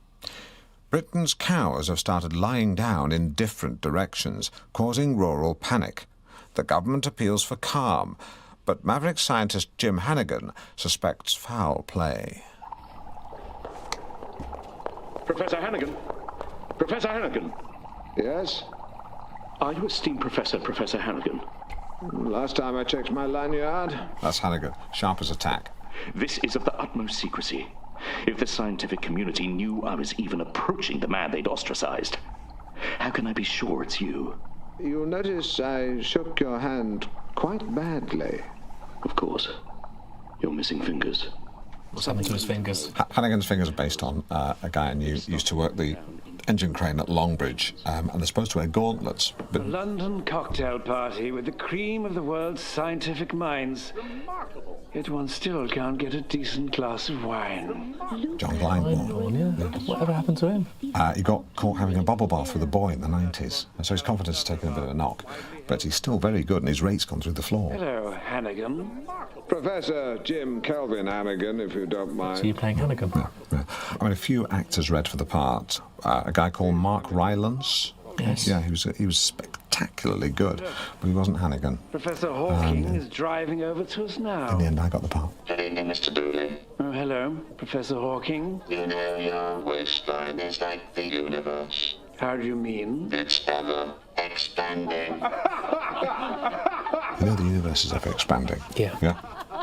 Britain's cows have started lying down in different directions, causing rural panic. The government appeals for calm, but maverick scientist Jim Hannigan suspects foul play. Professor Hannigan? Professor Hannigan? Yes? Are you esteemed Professor Hannigan? Last time I checked my lanyard. That's Hannigan, sharp as a tack. This is of the utmost secrecy. If the scientific community knew I was even approaching the man they'd ostracized, how can I be sure it's you? You'll notice I shook your hand quite badly. Of course. You're missing fingers. What's happened to his fingers? Hannigan's fingers are based on a guy I knew used to work the engine crane at Longbridge, and they're supposed to wear gauntlets, but... A London cocktail party with the cream of the world's scientific minds. Remarkable. Yet one still can't get a decent glass of wine. John Blindborn. Yeah. Whatever happened to him? He got caught having a bubble bath with a boy in the 90s, and so his confidence has taken a bit of a knock. But he's still very good, and his rate's gone through the floor. Hello, Hannigan. Professor Jim Kelvin Hannigan, if you don't mind. So you're playing Hannigan? Yeah. I mean, a few actors read for the part. A guy cyled Mark Rylance. Yes. Yeah, he was spectacularly good, but he wasn't Hannigan. Professor Hawking is driving over to us now. In the end, I got the part. Good evening, Mr. Dooley. Oh, hello, Professor Hawking. You know your waistline is like the universe. How do you mean? It's ever expanding. You know the universe is ever expanding. Yeah. Yeah.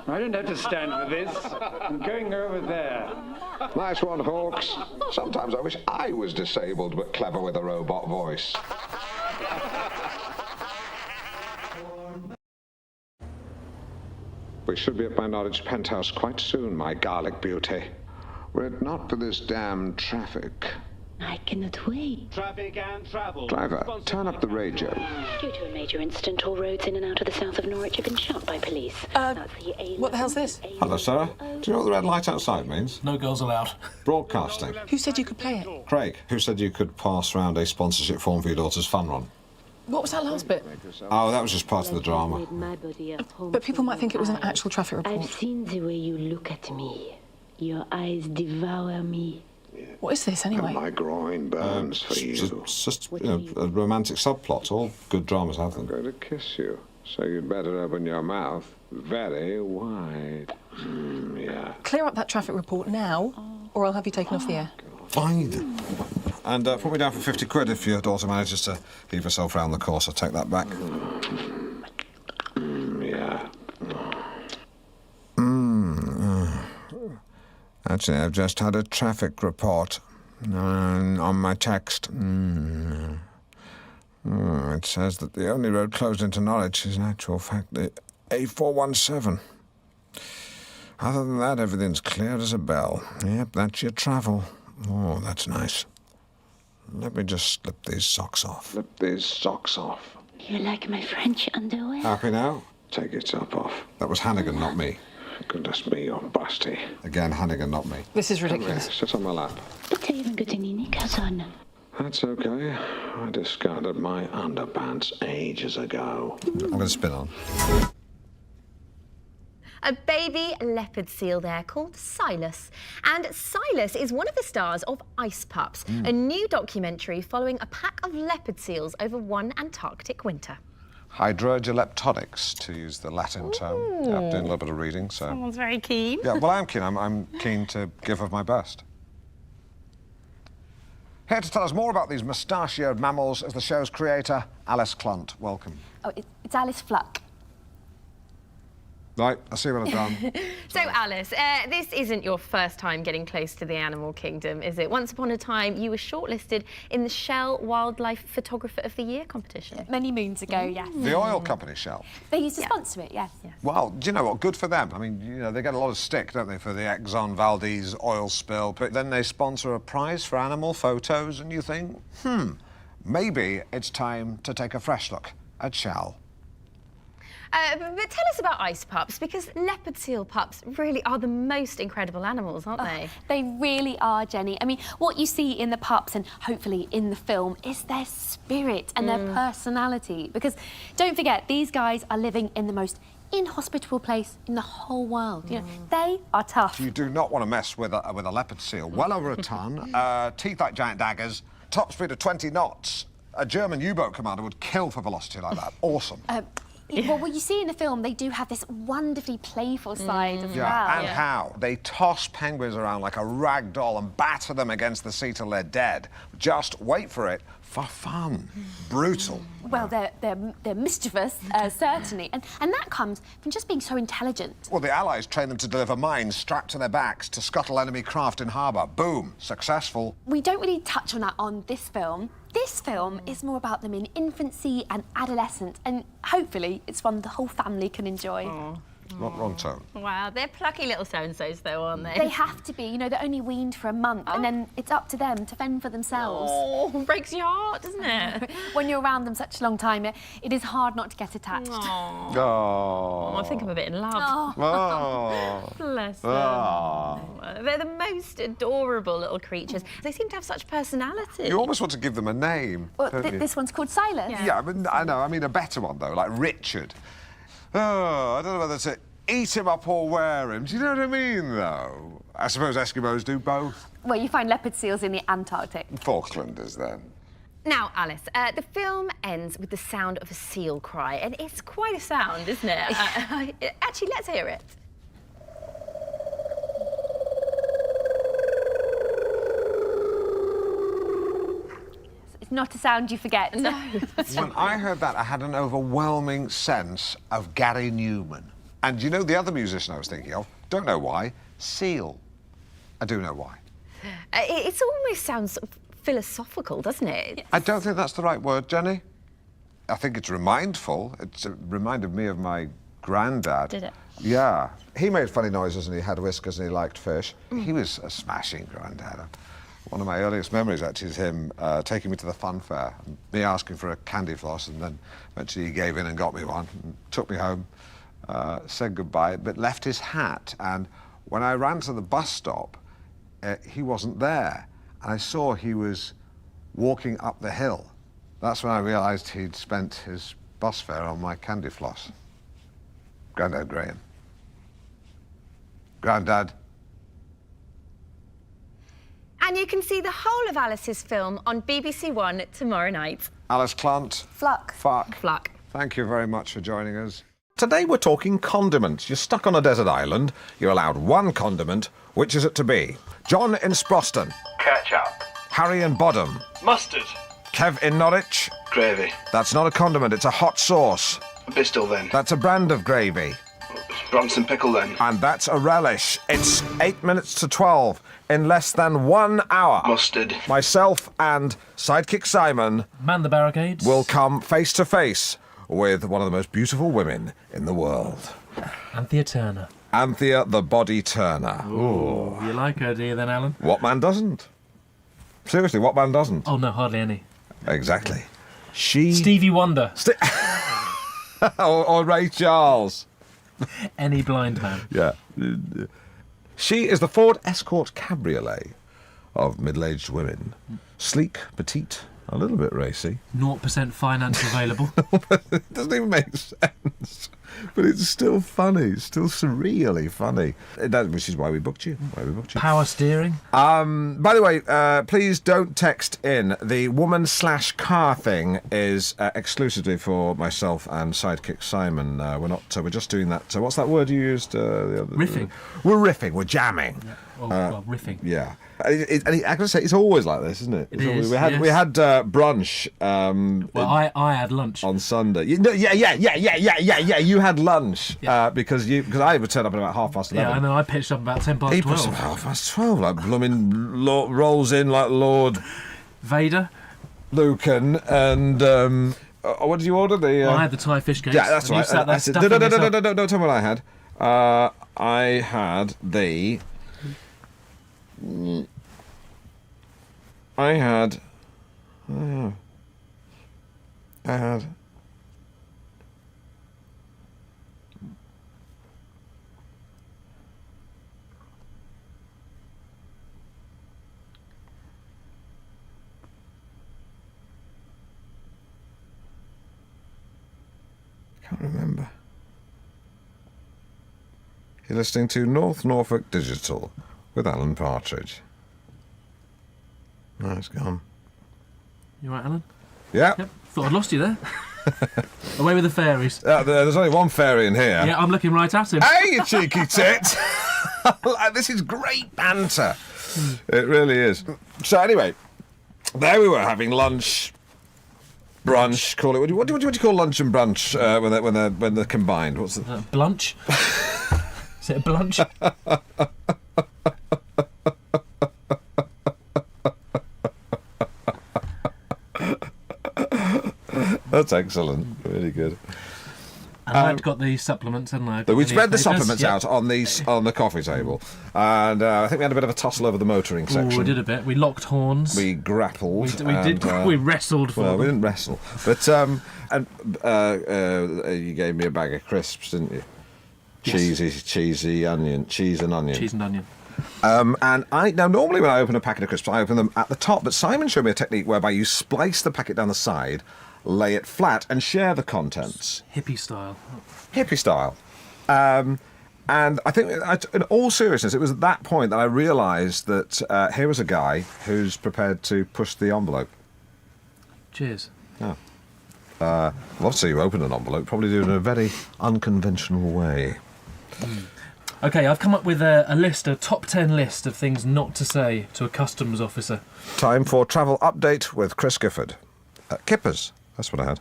I don't have to stand for this. I'm going over there. Nice one, Hawks. Sometimes I wish I was disabled but clever with a robot voice. We should be at my Norwich penthouse quite soon, my garlic beauty. Were it not for this damn traffic. I cannot wait. Traffic and travel. Driver, turn up the radio. Due to a major incident, all roads in and out of the south of Norwich have been shut by police. What the hell's this? Hello, Sarah. Do you know what the red light outside means? No girls allowed. Broadcasting. Who said you could play it? Craig, who said you could pass around a sponsorship form for your daughter's fun run? What was that last bit? Oh, that was just part of the drama. But people might think it was an actual traffic report. I've seen the way you look at me. Your eyes devour me. What is this, anyway? My groin burns for you. It's just a romantic subplot. All good dramas have them. I'm going to kiss you, so you'd better open your mouth very wide. Yeah. Clear up that traffic report now, or I'll have you taken off the air. Fine. And put me down for 50 quid if your daughter manages to heave herself round the course. I'll take that back. Yeah. Actually, I've just had a traffic report on my text. It says that the only road closed into Norwich is in actual fact the A417. Other than that, everything's clear as a bell. Yep, that's your travel. Oh, that's nice. Let me just slip these socks off. Slip these socks off. You like my French underwear? Happy now? Take your top off. That was Hannigan, not me. Goodness me, you're busty. Again, Hannigan, not me. This is ridiculous. Okay, sit on my lap. But I haven't got any knickers on. That's okay. I discarded my underpants ages ago. I'm going to spin on. A baby leopard seal there called Silas. And Silas is one of the stars of Ice Pups, a new documentary following a pack of leopard seals over one Antarctic winter. Hydrogeleptonics, to use the Latin term. Yeah, I'm doing a little bit of reading, so... Someone's very keen. Yeah, well, I'm keen. I'm keen to give of my best. Here to tell us more about these mustachioed mammals is the show's creator, Alice Clunt. Welcome. Oh, it's Alice Fluck. Right, I see what I've done. So, Alice, this isn't your first time getting close to the animal kingdom, is it? Once upon a time, you were shortlisted in the Shell Wildlife Photographer of the Year competition. Many moons ago, yes. The oil company, Shell. They used to sponsor it, yes. Well, do you know what? Good for them. I mean, you know, they get a lot of stick, don't they, for the Exxon Valdez oil spill, but then they sponsor a prize for animal photos, and you think, maybe it's time to take a fresh look at Shell. But tell us about ice pups, because leopard seal pups really are the most incredible animals, aren't they? They really are, Jenny. I mean, what you see in the pups and hopefully in the film is their spirit and their personality. Because don't forget, these guys are living in the most inhospitable place in the whole world. You know, they are tough. You do not want to mess with a leopard seal. Well over a ton, teeth like giant daggers, top speed of 20 knots. A German U-boat commander would kill for velocity like that. Awesome. Well, what you see in the film, they do have this wonderfully playful side as well. And how? They toss penguins around like a rag doll and batter them against the sea till they're dead. Just wait for it, for fun. Brutal. Well, they're mischievous, certainly, and that comes from just being so intelligent. Well, the Allies trained them to deliver mines strapped to their backs to scuttle enemy craft in harbour. Boom, successful. We don't really touch on that on this film. This film is more about them in infancy and adolescence, and hopefully it's one the whole family can enjoy. Wrong tone. Wow, they're plucky little so-and-sos, though, aren't they? They have to be. You know, they're only weaned for a month, and then it's up to them to fend for themselves. Oh, breaks your heart, doesn't it? When you're around them such a long time, it is hard not to get attached. Oh, I think I'm a bit in love. Bless them. They're the most adorable little creatures. They seem to have such personality. You almost want to give them a name. Well, this one's called Silas. Yeah, I know. I mean, a better one, though, like Richard. Oh, I don't know whether to eat him up or wear him. Do you know what I mean, though? I suppose Eskimos do both. Well, you find leopard seals in the Antarctic. Falklanders, then. Now, Alice, the film ends with the sound of a seal cry, and it's quite a sound, isn't it? Actually, let's hear it. It's not a sound you forget. No. When I heard that, I had an overwhelming sense of Gary Newman. And you know the other musician I was thinking of? Don't know why. Seal. I do know why. It almost sounds sort of philosophical, doesn't it? I don't think that's the right word, Jenny. I think it's remindful. It reminded me of my granddad. Did it? Yeah. He made funny noises and he had whiskers and he liked fish. He was a smashing granddad. One of my earliest memories, actually, is him taking me to the fun fair, and me asking for a candy floss, and then eventually he gave in and got me one, and took me home, said goodbye, but left his hat. And when I ran to the bus stop, he wasn't there. And I saw he was walking up the hill. That's when I realised he'd spent his bus fare on my candy floss. Grandad Graham. Grandad. And you can see the whole of Alice's film on BBC One tomorrow night. Alice Clant. Fluck. Fuck. Fluck. Thank you very much for joining us. Today we're talking condiments. You're stuck on a desert island. You're allowed one condiment. Which is it to be? John in Sproston. Ketchup. Harry in Bodham. Mustard. Kev in Norwich. Gravy. That's not a condiment, it's a hot sauce. Bristol then. That's a brand of gravy. Bronson pickle then. And that's a relish. It's 8 minutes to 12. In less than 1 hour. Mustard. Myself and sidekick Simon. Man the barricades. Will come face to face with one of the most beautiful women in the world. Anthea Turner. Anthea the Body Turner. Ooh. You like her, do you then, Alan? What man doesn't? Seriously, what man doesn't? Oh, no, hardly any. Exactly. She... Stevie Wonder. or Ray Charles. Any blind man. Yeah. She is the Ford Escort Cabriolet of middle-aged women. Sleek, petite, a little bit racy. 0% finance available. It doesn't even make sense. But it's still funny. It's still surreally funny. Which is why we booked you. Power steering. By the way, please don't text in. The woman/car thing is exclusively for myself and sidekick Simon. We're just doing that. So what's that word you used? Riffing. We're riffing. We're jamming. Yeah. Well, riffing. Yeah. And I can say it's always like this, isn't it? It is, we had brunch. Well, I had lunch on Sunday. Yeah. You had lunch because I would turn up at about 11:30. Yeah, I know. I pitched up about 12:10. He pitched up at 12:30, like blooming rolls in like Lord Vader, Lucan, and what did you order? I had the Thai fish cakes. Yeah, that's right. You sat there stuffing No, yourself. don't tell me what I had. I had the. I had. Can't remember. You're listening to North Norfolk Digital with Alan Partridge. No, it's gone. You right, Alan? Yeah. Yep. Thought I'd lost you there. Away with the fairies. There's only one fairy in here. Yeah, I'm looking right at him. Hey, you cheeky tit! This is great banter. It really is. So anyway, there we were having lunch, brunch. Call it. What do you call lunch and brunch when they're combined? What's it? Blunch. Is it a blunch? That's excellent. Really good. And I'd got the supplements, hadn't I? We spread the supplements out on the coffee table, and I think we had a bit of a tussle over the motoring section. We did a bit. We locked horns. We grappled. We wrestled for them. We didn't wrestle, but you gave me a bag of crisps, didn't you? Yes. Cheesy onion, cheese and onion. Cheese and onion. And now normally when I open a packet of crisps, I open them at the top, but Simon showed me a technique whereby you splice the packet down the side, lay it flat, and share the contents. Hippie style. And I think, in all seriousness, it was at that point that I realised that here was a guy who's prepared to push the envelope. Cheers. Oh. I'd love to see you open an envelope, probably do it in a very unconventional way. OK, I've come up with a list, a top 10 list of things not to say to a customs officer. Time for travel update with Chris Gifford. Kippers, that's what I had.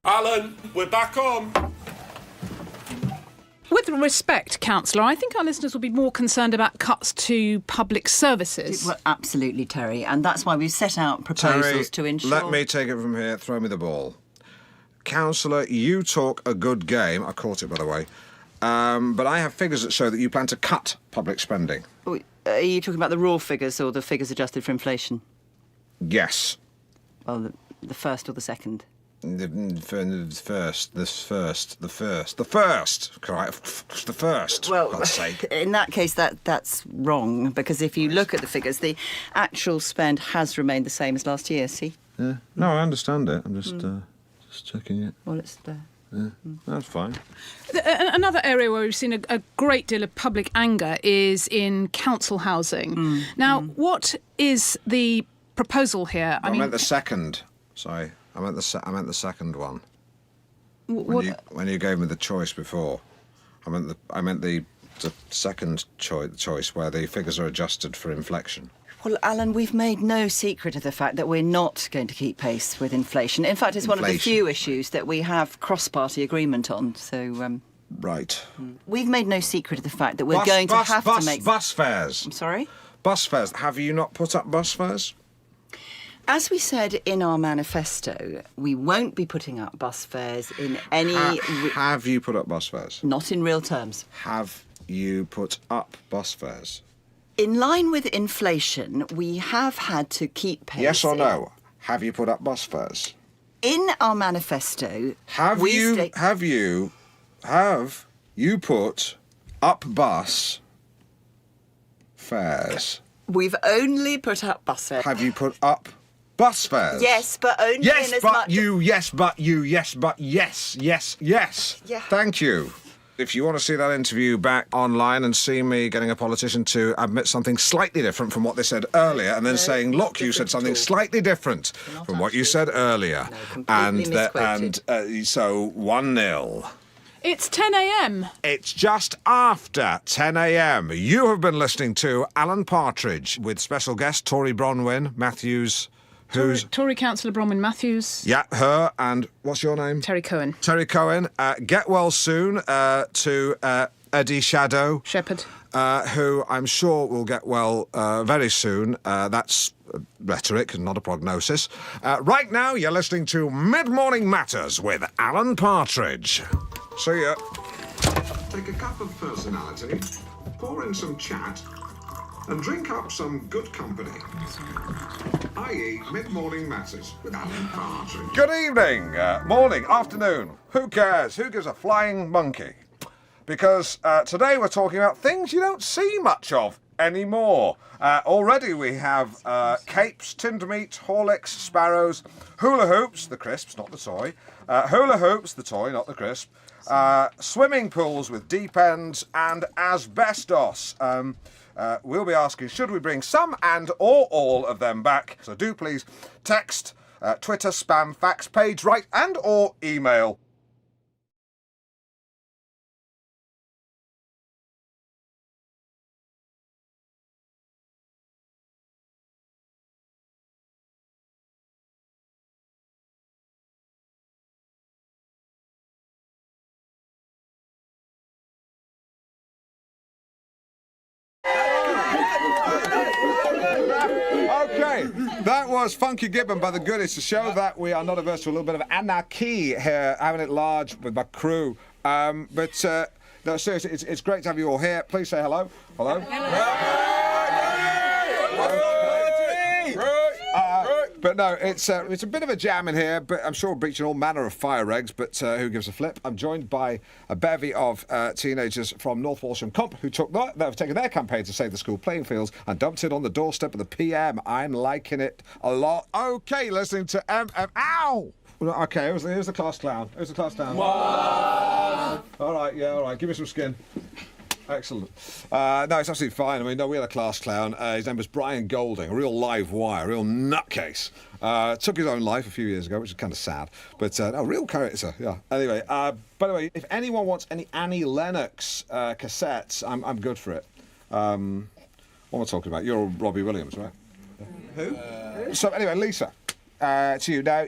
Alan, we're back on. With respect, Councillor, I think our listeners will be more concerned about cuts to public services. Well, absolutely, Terry, and that's why we've set out proposals to ensure... Let me take it from here. Throw me the ball. Councillor, you talk a good game. I caught it, by the way. But I have figures that show that you plan to cut public spending. Are you talking about the raw figures or the figures adjusted for inflation? Yes. Well, the first or the second? The first. Well, for God's sake. In that case, that's wrong, because if you look at the figures, the actual spend has remained the same as last year, see? Yeah. No, I understand it. I'm just checking it. Well, it's there. Yeah, that's fine. Another area where we've seen a great deal of public anger is in council housing. Now, what is the proposal here? I meant the second. Sorry, I meant the second one. When you gave me the choice before, I meant the second choice where the figures are adjusted for inflation. Well, Alan, we've made no secret of the fact that we're not going to keep pace with inflation. In fact, it's one of the few issues that we have cross-party agreement on, so... Right. We've made no secret of the fact that we're going to have to make... Bus fares. I'm sorry? Bus fares. Have you not put up bus fares? As we said in our manifesto, we won't be putting up bus fares in any... Have you put up bus fares? Not in real terms. Have you put up bus fares? In line with inflation, we have had to keep pace... Yes or no? Have you put up bus fares? In our manifesto... Have you put up bus fares? We've only put up bus fares. Have you put up bus fares? Yes, but only in as much... Yes, but yes. Yeah. Thank you. If you want to see that interview back online and see me getting a politician to admit something slightly different from what they said earlier and then saying, look, you said something slightly different from what you said earlier. And so 1-0. It's 10 a.m. It's just after 10 a.m. You have been listening to Alan Partridge with special guest Tory Bronwyn Matthews. Tory Councillor Bronwyn Matthews. Yeah, her, and what's your name? Terry Cohen. Terry Cohen. Get well soon to Eddie Shepherd, who I'm sure will get well very soon. That's rhetoric and not a prognosis. Right now, you're listening to Mid-Morning Matters with Alan Partridge. See ya. Take a cup of personality, pour in some chat, and drink up some good company. i.e. Mid-Morning Matters with Alan Partridge. Good evening, morning, afternoon. Who cares? Who gives a flying monkey? Because today we're talking about things you don't see much of anymore. Already we have capes, tinned meat, Horlicks, sparrows, hula hoops, the crisps, not the toy. Hula hoops, the toy, not the crisp. Swimming pools with deep ends and asbestos. We'll be asking, should we bring some and or all of them back? So do please text, Twitter, spam, fax, page, write and or email. Okay, that was Funky Gibbon by The Goodies to show that we are not averse to a little bit of anarchy here, having it large with my crew. No, seriously, it's great to have you all here. Please say hello. Hello. But no, it's a bit of a jam in here, but I'm sure we're breaching all manner of fire regs, but who gives a flip? I'm joined by a bevy of teenagers from North Walsham Comp who have taken their campaign to save the school playing fields and dumped it on the doorstep of the PM. I'm liking it a lot. Okay, listening to Ow! Okay, here's the class clown. Who's the class clown? What? All right, give me some skin. Excellent. No, it's absolutely fine. I mean, no, we had a class clown. His name was Brian Golding, a real live wire, a real nutcase. Took his own life a few years ago, which is kind of sad. But, no, real character, yeah. Anyway, by the way, if anyone wants any Annie Lennox cassettes, I'm good for it. What am I talking about? You're Robbie Williams, right? Who? So, anyway, Lisa, to you. Now,